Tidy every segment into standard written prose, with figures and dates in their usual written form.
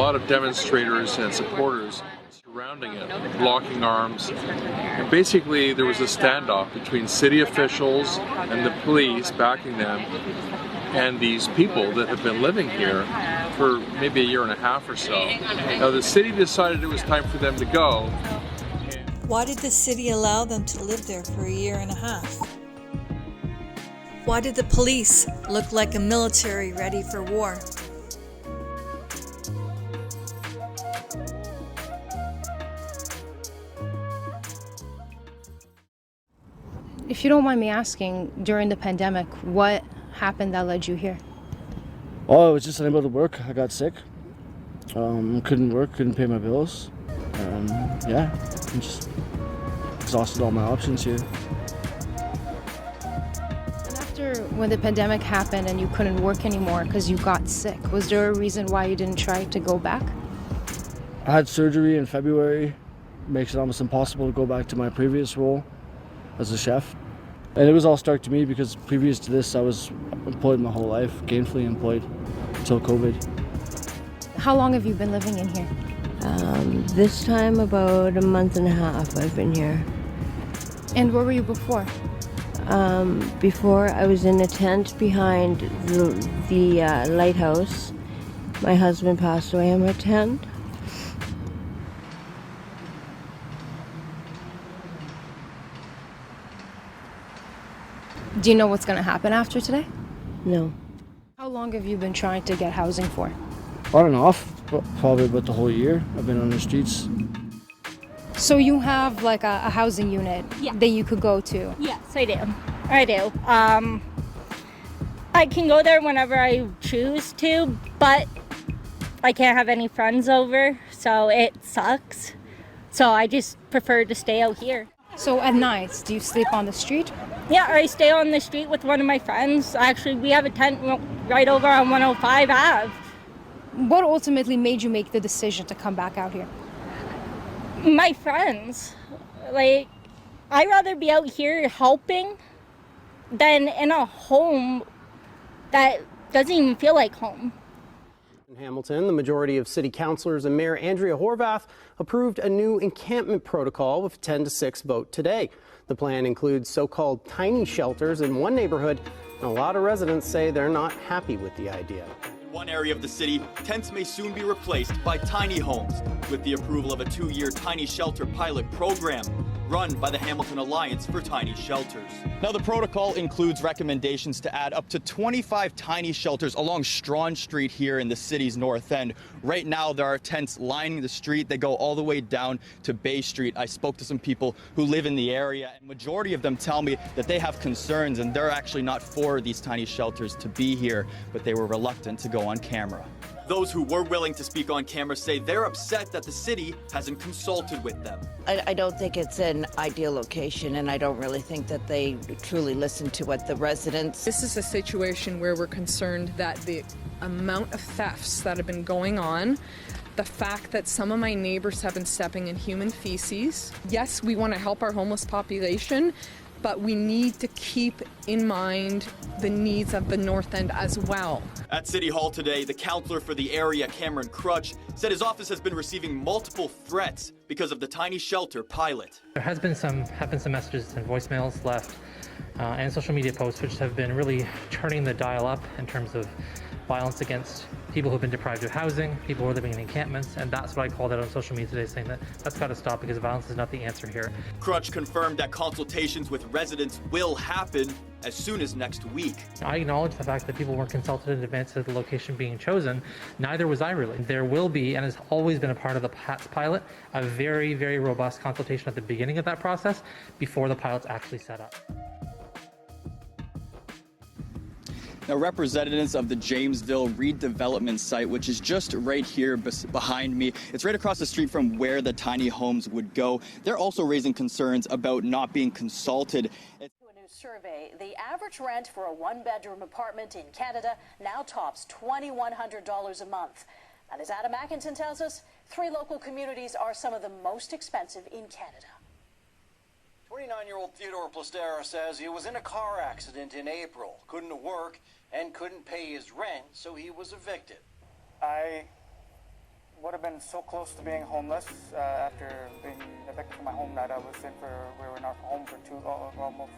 lot of demonstrators and supporters surrounding it, locking arms. And basically, there was a standoff between city officials and the police backing them and these people that have been living here for maybe a year and a half or so. Now, the city decided it was time for them to go. Why did the city allow them to live there for a year and a half? Why did the police look like a military ready for war? If you don't mind me asking, during the pandemic, what happened that led you here? Oh, I was just unable to work. I got sick. Couldn't work, couldn't pay my bills. Yeah, I'm just exhausted all my options here. And after when the pandemic happened and you couldn't work anymore because you got sick, was there a reason why you didn't try to go back? I had surgery in February. Makes it almost impossible to go back to my previous role as a chef. And it was all stark to me because previous to this I was employed my whole life, gainfully employed, until COVID. How long have you been living in here? This time about a month and a half I've been here. And where were you before? Before I was in a tent behind the lighthouse. My husband passed away in my tent. Do you know what's going to happen after today? No. How long have you been trying to get housing for? On and off, probably about the whole year. I've been on the streets. So you have like a housing unit that you could go to? Yes, I do. I can go there whenever I choose to, but I can't have any friends over, so it sucks. So I just prefer to stay out here. So at night, do you sleep on the street? Yeah, I stay on the street with one of my friends. Actually, we have a tent right over on 105 Ave. What ultimately made you make the decision to come back out here? My friends. Like, I'd rather be out here helping than in a home that doesn't even feel like home. In Hamilton, the majority of city councillors and Mayor Andrea Horvath approved a new encampment protocol with a 10-6 vote today. The plan includes so-called tiny shelters in one neighborhood, and a lot of residents say they're not happy with the idea. In one area of the city, tents may soon be replaced by tiny homes, with the approval of a 2-year tiny shelter pilot program run by the Hamilton Alliance for Tiny Shelters. Now, the protocol includes recommendations to add up to 25 tiny shelters along Strawn Street here in the city's north end. Right now, there are tents lining the street. They go all the way down to Bay Street. I spoke to some people who live in the area, and majority of them tell me that they have concerns, and they're actually not for these tiny shelters to be here, but they were reluctant to go on camera. Those who were willing to speak on camera say they're upset that the city hasn't consulted with them. I don't think it's an ideal location, and I don't really think that they truly listen to what the residents... This is a situation where we're concerned that the amount of thefts that have been going on, the fact that some of my neighbors have been stepping in human feces. Yes, we want to help our homeless population, but we need to keep in mind the needs of the North End as well. At City Hall today, the councillor for the area, Cameron Crutch, said his office has been receiving multiple threats because of the tiny shelter pilot. There have been some messages and voicemails left and social media posts which have been really turning the dial up in terms of violence against people who've been deprived of housing, people who are living in encampments, and that's what I called out on social media today, saying that that's got to stop because violence is not the answer here. Crutch confirmed that consultations with residents will happen as soon as next week. I acknowledge the fact that people weren't consulted in advance of the location being chosen. Neither was I really. There will be, and has always been a part of the PATS pilot, a very, very robust consultation at the beginning of that process before the pilot's actually set up. Now, representatives of the Jamesville redevelopment site, which is just right here behind me, it's right across the street from where the tiny homes would go. They're also raising concerns about not being consulted. A new survey, the average rent for a one-bedroom apartment in Canada now tops $2,100 a month. And as Adam Atkinson tells us, 3 local communities are some of the most expensive in Canada. 29-year-old Theodore Plastera says he was in a car accident in April, couldn't work, and couldn't pay his rent, so he was evicted. I would have been so close to being homeless after being evicted from my home that we were in our home for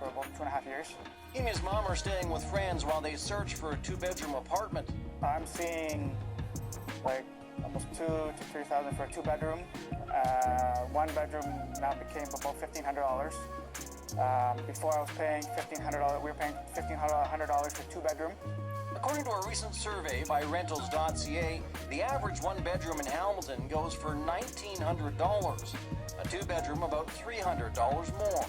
about 2.5 years. He and his mom are staying with friends while they search for a 2-bedroom apartment. I'm seeing like almost $2,000 to $3,000 for a 2-bedroom. 1 bedroom now became about $1,500. Before I was paying $1,500. We were paying $1,500 for 2-bedroom. According to a recent survey by Rentals.ca, the average 1-bedroom in Hamilton goes for $1,900. A 2-bedroom about $300 more.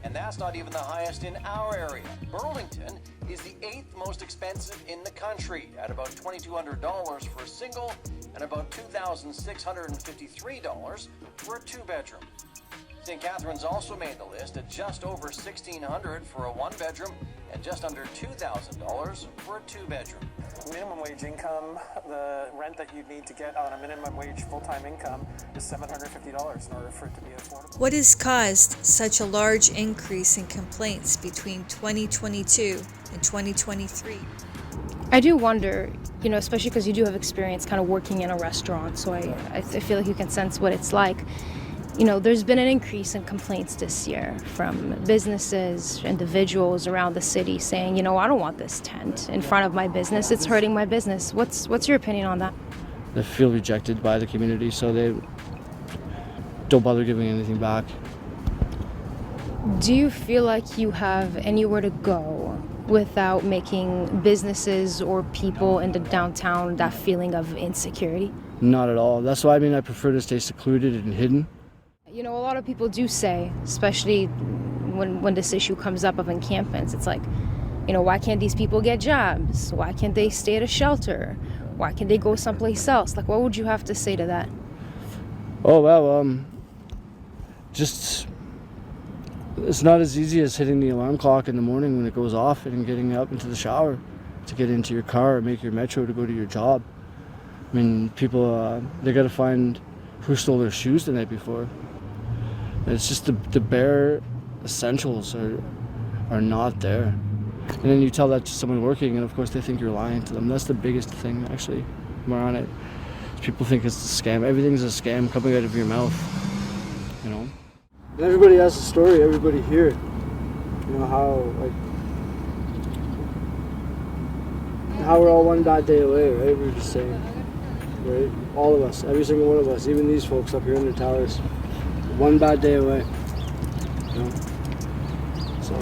And that's not even the highest in our area. Burlington is the 8th most expensive in the country at about $2,200 for a single and about $2,653 for a 2-bedroom. St. Catharines also made the list at just over $1,600 for a 1-bedroom and just under $2,000 for a 2-bedroom. Minimum wage income, the rent that you need to get on a minimum wage full-time income is $750 in order for it to be affordable. What has caused such a large increase in complaints between 2022 and 2023? I do wonder, especially because you do have experience kind of working in a restaurant, so I feel like you can sense what it's like. There's been an increase in complaints this year from businesses, individuals around the city saying, I don't want this tent in front of my business. It's hurting my business. What's your opinion on that? They feel rejected by the community, so they don't bother giving anything back. Do you feel like you have anywhere to go without making businesses or people in the downtown that feeling of insecurity? Not at all. That's why I prefer to stay secluded and hidden. A lot of people do say, especially when this issue comes up of encampments, it's like, why can't these people get jobs? Why can't they stay at a shelter? Why can't they go someplace else? Like, what would you have to say to that? Oh, well, just, it's not as easy as hitting the alarm clock in the morning when it goes off and getting up into the shower to get into your car or make your metro to go to your job. People, they got to find who stole their shoes the night before. It's just the bare essentials are not there. And then you tell that to someone working, and of course they think you're lying to them. That's the biggest thing, actually, more on it. People think it's a scam. Everything's a scam coming out of your mouth, And everybody has a story, everybody here. How we're all one bad day away, right? We were just saying, right? All of us, every single one of us, even these folks up here in the towers. One bad day away, So